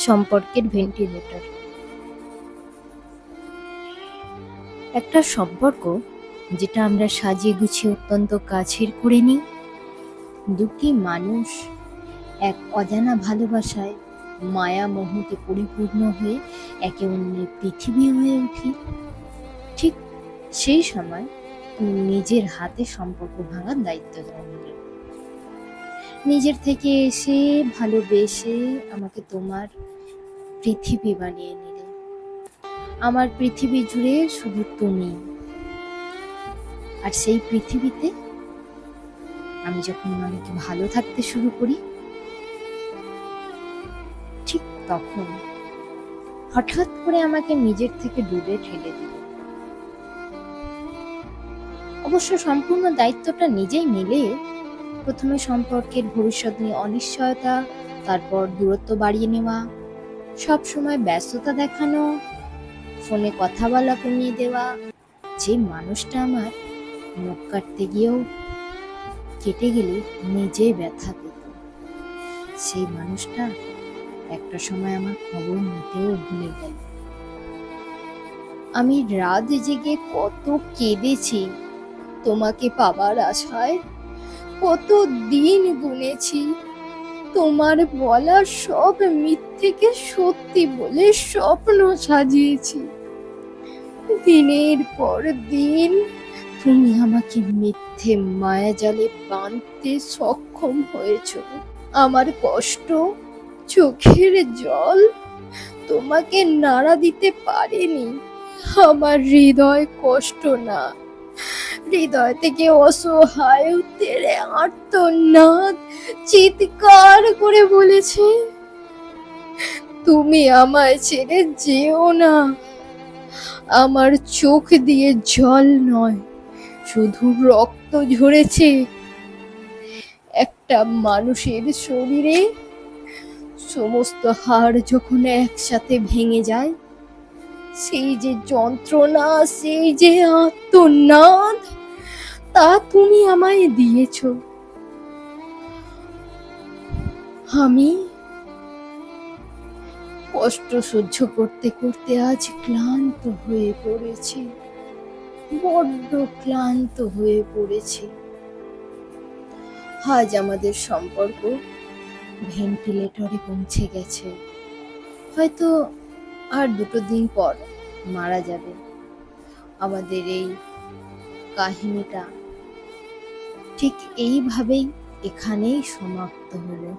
সম্পর্কের ভেন্টিলেটর। একটা সম্পর্ক যেটা আমরা সাজিয়ে গুছিয়ে অত্যন্ত কাছের করে নিই, দুটি মানুষ এক অজানা ভালোবাসায় মায়া মোহতে পরিপূর্ণ হয়ে একে অন্যের পৃথিবী হয়ে উঠি। ঠিক সেই সময় তুমি নিজের হাতে সম্পর্ক ভাঙার দায়িত্ব নিলে, নিজের থেকে এসে ভালোবেসে আমাকে তোমার পৃথিবী বানিয়ে নিলে। আমার পৃথিবী জুড়ে শুধু তুমি, আর সেই পৃথিবীতে আমি যখন অনেক ভালো থাকতে শুরু করি, ঠিক তখন হঠাৎ করে আমাকে নিজের থেকে দূরে ঠেলে দিল। অবশ্য সম্পূর্ণ দায়িত্বটা নিজেই নিলে প্রথমে সম্পর্কের ভবিষ্যৎ নিয়ে অনিশ্চয়তা, তারপর দূরত্ব বাড়িয়ে নেওয়া, সব সময় ব্যস্ততা দেখানো, ফোনে কথা বলা কমিয়ে দেওয়া। যে মানুষটা আমার মুখ কাটতে গিয়েও কেটে গেলে নিজে ব্যথা পেত, সেই মানুষটা একটা সময় আমার খবর নিতেও ভুলে গেল। আমি রাত জেগে কত কেঁদেছি তোমাকে পাবার আশায়, কত দিন গুনেছি, তোমার বলা সব মিথ্যেকে সত্যি বলে স্বপ্ন সাজিয়েছি। দিনের পর দিন তুমি আমাকে মিথ্যে মায়াজালে বাঁধতে সক্ষম হয়েছ। আমার কষ্ট, চোখের জল তোমাকে নাড়া দিতে পারেনি। আমার হৃদয় কষ্ট না, হৃদয় থেকে অসহায় তেড়ে আর্তনাদ চিৎকার করে বলেছে, তুমি আমায় ছেড়ে যেও না। আমার চোখ দিয়ে জল নয়, শুধু রক্ত ঝরেছে। একটা মানুষের শরীরে সমস্ত হাড় যখন একসাথে ভেঙে যায়, সেই যে যন্ত্রণা, সেই যে আর্তনাদ, তা তুমি আমায় দিয়েছ। আমি কষ্ট সহ্য করতে করতে আজ ক্লান্ত হয়ে পড়েছি, বড্ড ক্লান্ত হয়ে পড়েছি। আজ আমাদের সম্পর্ক ভেন্টিলেটরে পৌঁছে গেছে। হয়তো আর 2 দিন পর মারা যাবে। আমাদের এই কাহিনীটা ঠিক এইভাবেই এখানেই সমাপ্ত হলো।